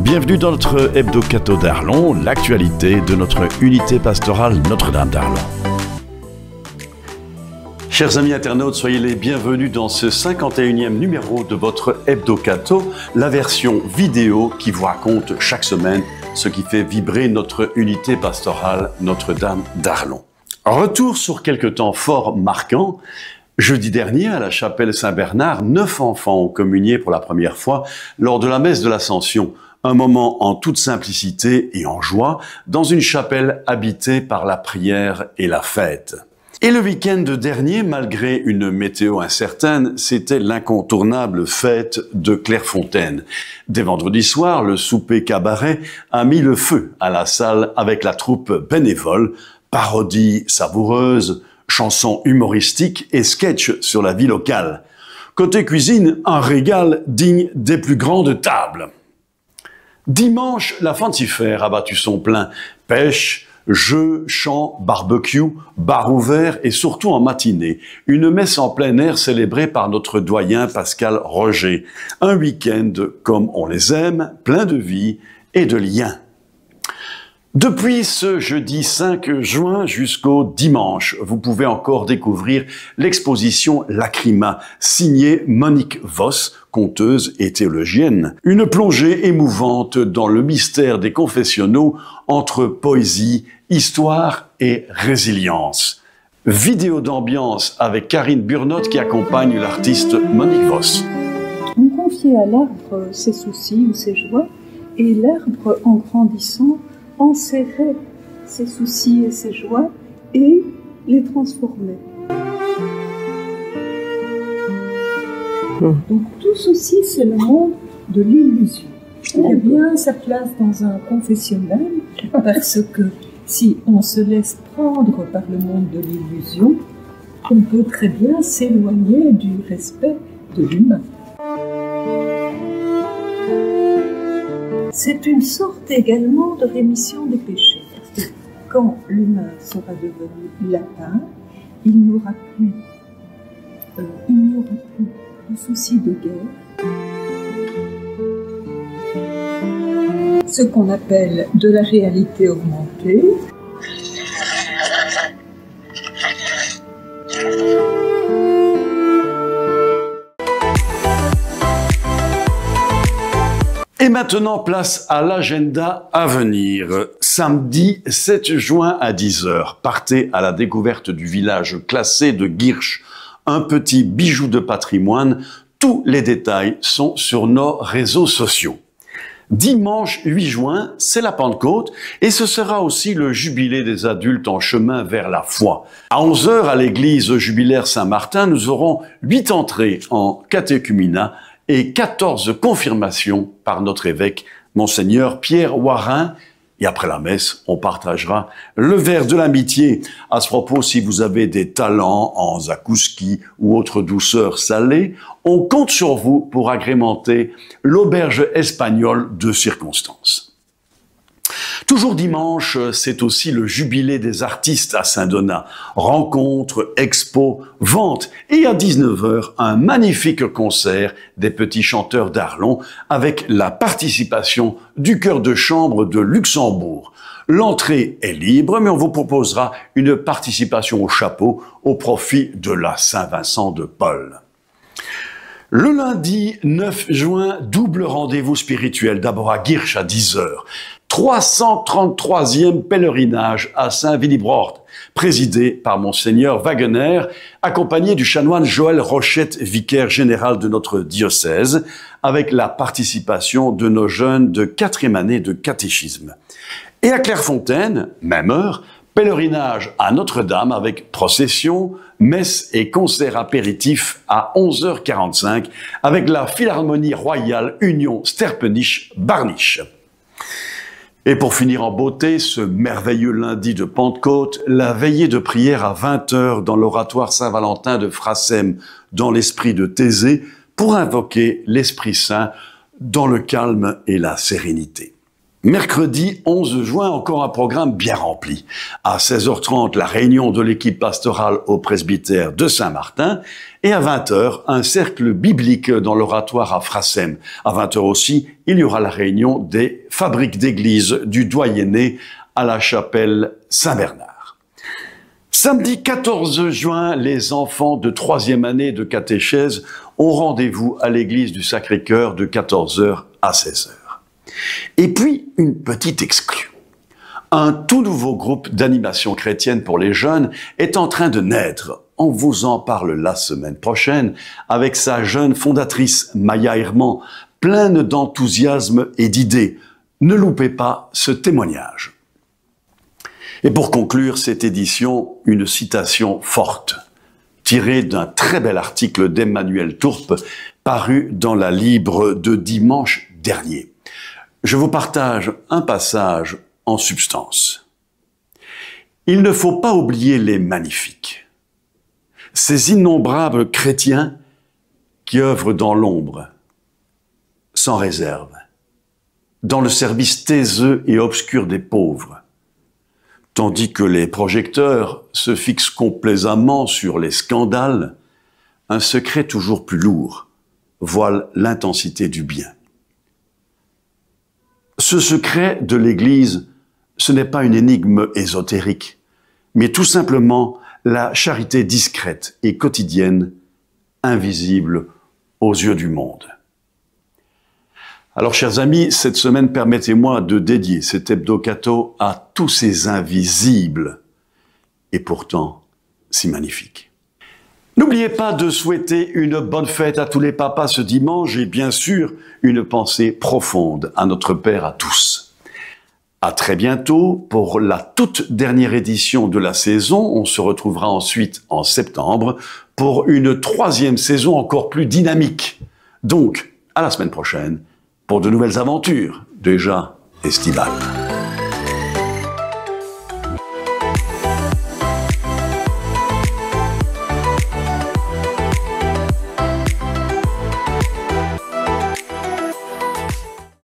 Bienvenue dans notre hebdo-catho d'Arlon, l'actualité de notre unité pastorale Notre-Dame d'Arlon. Chers amis internautes, soyez les bienvenus dans ce 51e numéro de votre hebdo-catho, la version vidéo qui vous raconte chaque semaine ce qui fait vibrer notre unité pastorale Notre-Dame d'Arlon. Retour sur quelques temps fort marquants. Jeudi dernier, à la chapelle Saint-Bernard, 9 enfants ont communié pour la première fois lors de la messe de l'Ascension. Un moment en toute simplicité et en joie, dans une chapelle habitée par la prière et la fête. Et le week-end dernier, malgré une météo incertaine, c'était l'incontournable fête de Clairefontaine. Dès vendredi soir, le souper cabaret a mis le feu à la salle avec la troupe bénévole, parodies savoureuses, chansons humoristiques et sketchs sur la vie locale. Côté cuisine, un régal digne des plus grandes tables. Dimanche, la Fancifère a battu son plein. Pêche, jeux, chants, barbecue, bar ouvert et surtout en matinée. Une messe en plein air célébrée par notre doyen Pascal Roger. Un week-end comme on les aime, plein de vie et de liens. Depuis ce jeudi 5 juin jusqu'au dimanche, vous pouvez encore découvrir l'exposition Lacrima, signée Monique Voss, conteuse et théologienne. Une plongée émouvante dans le mystère des confessionnaux entre poésie, histoire et résilience. Vidéo d'ambiance avec Karine Burnotte qui accompagne l'artiste Monique Voss. On confiait à l'arbre ses soucis ou ses joies, et l'arbre, en grandissant, enserrait ses soucis et ses joies et les transformait. Donc tout ceci, c'est le monde de l'illusion. Il a bien sa place dans un confessionnal, parce que si on se laisse prendre par le monde de l'illusion, on peut très bien s'éloigner du respect de l'humain. C'est une sorte également de rémission des péchés. Parce que quand l'humain sera devenu lapin, il n'y aura plus de soucis de guerre. Ce qu'on appelle de la réalité augmentée. Et maintenant, place à l'agenda à venir. Samedi 7 juin à 10h, partez à la découverte du village classé de Guirch, un petit bijou de patrimoine. Tous les détails sont sur nos réseaux sociaux. Dimanche 8 juin, c'est la Pentecôte et ce sera aussi le jubilé des adultes en chemin vers la foi. À 11h, à l'église jubilaire Saint-Martin, nous aurons 8 entrées en catéchuménat et 14 confirmations par notre évêque, Monseigneur Pierre Warin. Et après la messe, on partagera le verre de l'amitié. À ce propos, si vous avez des talents en zakouski ou autres douceurs salées, on compte sur vous pour agrémenter l'auberge espagnole de circonstance. Toujours dimanche, c'est aussi le jubilé des artistes à Saint-Donat. Rencontres, expos, ventes et à 19h, un magnifique concert des petits chanteurs d'Arlon avec la participation du chœur de chambre de Luxembourg. L'entrée est libre, mais on vous proposera une participation au chapeau au profit de la Saint-Vincent de Paul. Le lundi 9 juin, double rendez-vous spirituel, d'abord à Guirch à 10h. 333e pèlerinage à Saint-Willibrord, présidé par Monseigneur Wagener, accompagné du chanoine Joël Rochette, vicaire général de notre diocèse, avec la participation de nos jeunes de 4e année de catéchisme. Et à Clairefontaine, même heure, pèlerinage à Notre-Dame avec procession, messe et concert apéritif à 11h45 avec la Philharmonie Royale Union Sterpenich-Barnich. Et pour finir en beauté, ce merveilleux lundi de Pentecôte, la veillée de prière à 20h dans l'oratoire Saint-Valentin de Frassem, dans l'esprit de Thésée, pour invoquer l'Esprit Saint dans le calme et la sérénité. Mercredi 11 juin, encore un programme bien rempli. À 16h30, la réunion de l'équipe pastorale au presbytère de Saint-Martin. Et à 20h, un cercle biblique dans l'oratoire à Frassem. À 20h aussi, il y aura la réunion des fabriques d'église du doyenné à la chapelle Saint-Bernard. Samedi 14 juin, les enfants de 3e année de catéchèse ont rendez-vous à l'église du Sacré-Cœur de 14h à 16h. Et puis, une petite exclue. Un tout nouveau groupe d'animation chrétienne pour les jeunes est en train de naître. On vous en parle la semaine prochaine avec sa jeune fondatrice Maya Herman, pleine d'enthousiasme et d'idées. Ne loupez pas ce témoignage. Et pour conclure cette édition, une citation forte, tirée d'un très bel article d'Emmanuel Tourpe, paru dans la Libre de dimanche dernier. Je vous partage un passage en substance. Il ne faut pas oublier les magnifiques, ces innombrables chrétiens qui œuvrent dans l'ombre, sans réserve, dans le service taiseux et obscur des pauvres, tandis que les projecteurs se fixent complaisamment sur les scandales, un secret toujours plus lourd voile l'intensité du bien. Ce secret de l'Église, ce n'est pas une énigme ésotérique, mais tout simplement la charité discrète et quotidienne, invisible aux yeux du monde. Alors, chers amis, cette semaine, permettez-moi de dédier cet hebdo-catho à tous ces invisibles, et pourtant si magnifiques. N'oubliez pas de souhaiter une bonne fête à tous les papas ce dimanche et bien sûr une pensée profonde à notre Père à tous. À très bientôt pour la toute dernière édition de la saison. On se retrouvera ensuite en septembre pour une 3e saison encore plus dynamique. Donc, à la semaine prochaine pour de nouvelles aventures, déjà estivales.